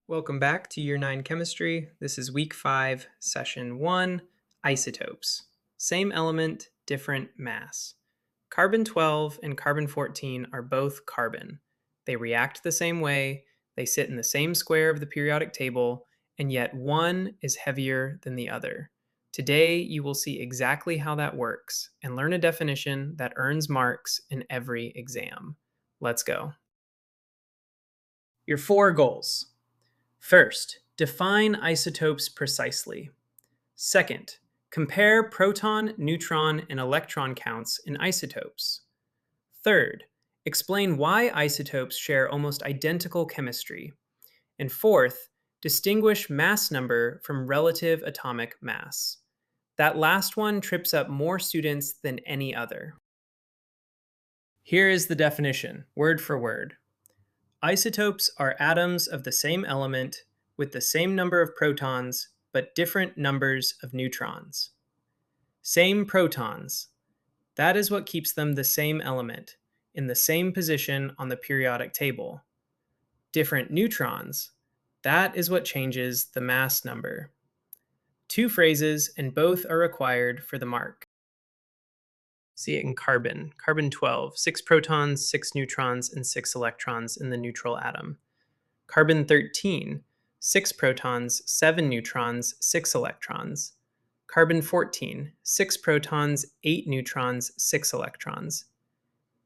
Welcome back to Year 9 Chemistry. This is Week 5, Session 1, Isotopes. Same element, different mass. Carbon-12 and carbon-14 are both carbon. They react the same way, they sit in the same square of the periodic table, and yet one is heavier than the other. Today, you will see exactly how that works and learn a definition that earns marks in every exam. Let's go. Your 4 goals. First, define isotopes precisely. Second, compare proton, neutron, and electron counts in isotopes. Third, explain why isotopes share almost identical chemistry. And fourth, distinguish mass number from relative atomic mass. That last one trips up more students than any other. Here is the definition, word for word. Isotopes are atoms of the same element with the same number of protons but different numbers of neutrons. Same protons. That is what keeps them the same element, in the same position on the periodic table. Different neutrons. That is what changes the mass number. 2 phrases, and both are required for the mark. See it in carbon. Carbon-12, 6 protons, 6 neutrons, and 6 electrons in the neutral atom. Carbon-13, 6 protons, 7 neutrons, 6 electrons. Carbon-14, 6 protons, 8 neutrons, 6 electrons.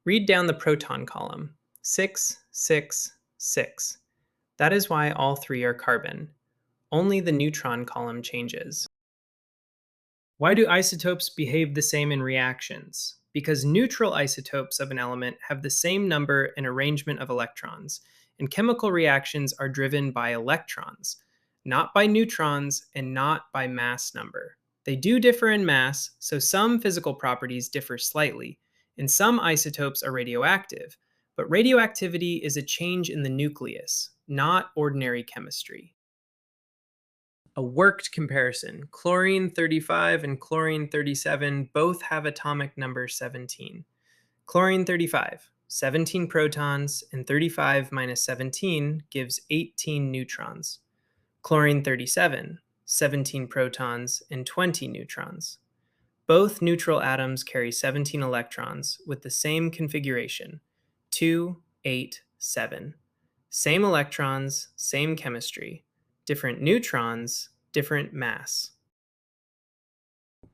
Read down the proton column. 6, 6, 6. That is why all 3 are carbon. Only the neutron column changes. Why do isotopes behave the same in reactions? Because neutral isotopes of an element have the same number and arrangement of electrons, and chemical reactions are driven by electrons, not by neutrons and not by mass number. They do differ in mass, so some physical properties differ slightly, and some isotopes are radioactive, but radioactivity is a change in the nucleus, not ordinary chemistry. A worked comparison. Chlorine-35 and chlorine-37 both have atomic number 17. Chlorine-35, 17 protons, and 35 minus 17 gives 18 neutrons. Chlorine-37, 17 protons, and 20 neutrons. Both neutral atoms carry 17 electrons with the same configuration, 2, 8, 7. Same electrons, same chemistry. Different neutrons, different mass.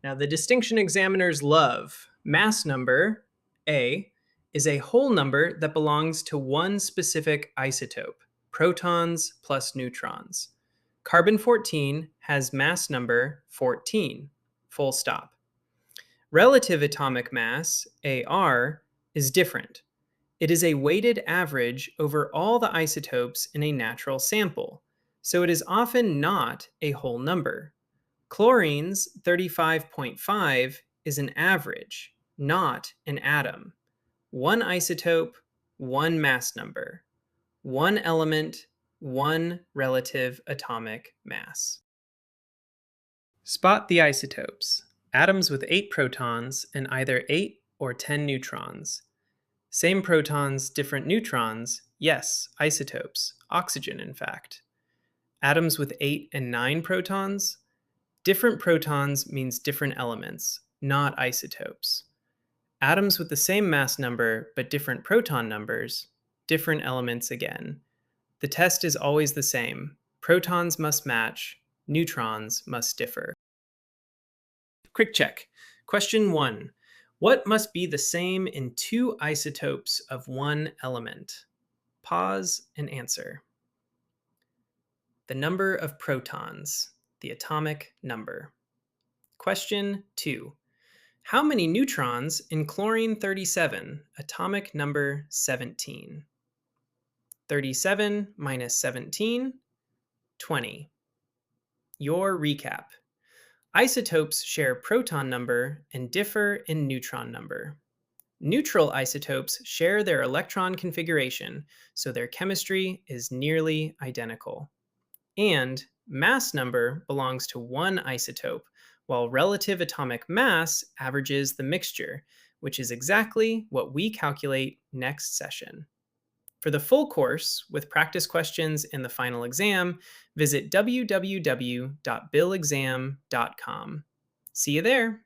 Now, the distinction examiners love. Mass number, A, is a whole number that belongs to one specific isotope, protons plus neutrons. Carbon-14 has mass number 14, full stop. Relative atomic mass, AR, is different. It is a weighted average over all the isotopes in a natural sample, so it is often not a whole number. Chlorine's 35.5 is an average, not an atom. One isotope, one mass number. One element, one relative atomic mass. Spot the isotopes. Atoms with 8 protons and either 8 or 10 neutrons. Same protons, different neutrons. Yes, isotopes. Oxygen, in fact. Atoms with 8 and 9 protons. Different protons means different elements, not isotopes. Atoms with the same mass number but different proton numbers, different elements again. The test is always the same. Protons must match, neutrons must differ. Quick check. Question 1. What must be the same in 2 isotopes of one element? Pause and answer. The number of protons, the atomic number. Question 2. How many neutrons in chlorine-37, atomic number 17? 37 minus 17, 20. Your recap. Isotopes share proton number and differ in neutron number. Neutral isotopes share their electron configuration, so their chemistry is nearly identical. And mass number belongs to one isotope, while relative atomic mass averages the mixture, which is exactly what we calculate next session. For the full course, with practice questions and the final exam, visit www.billexam.com. See you there!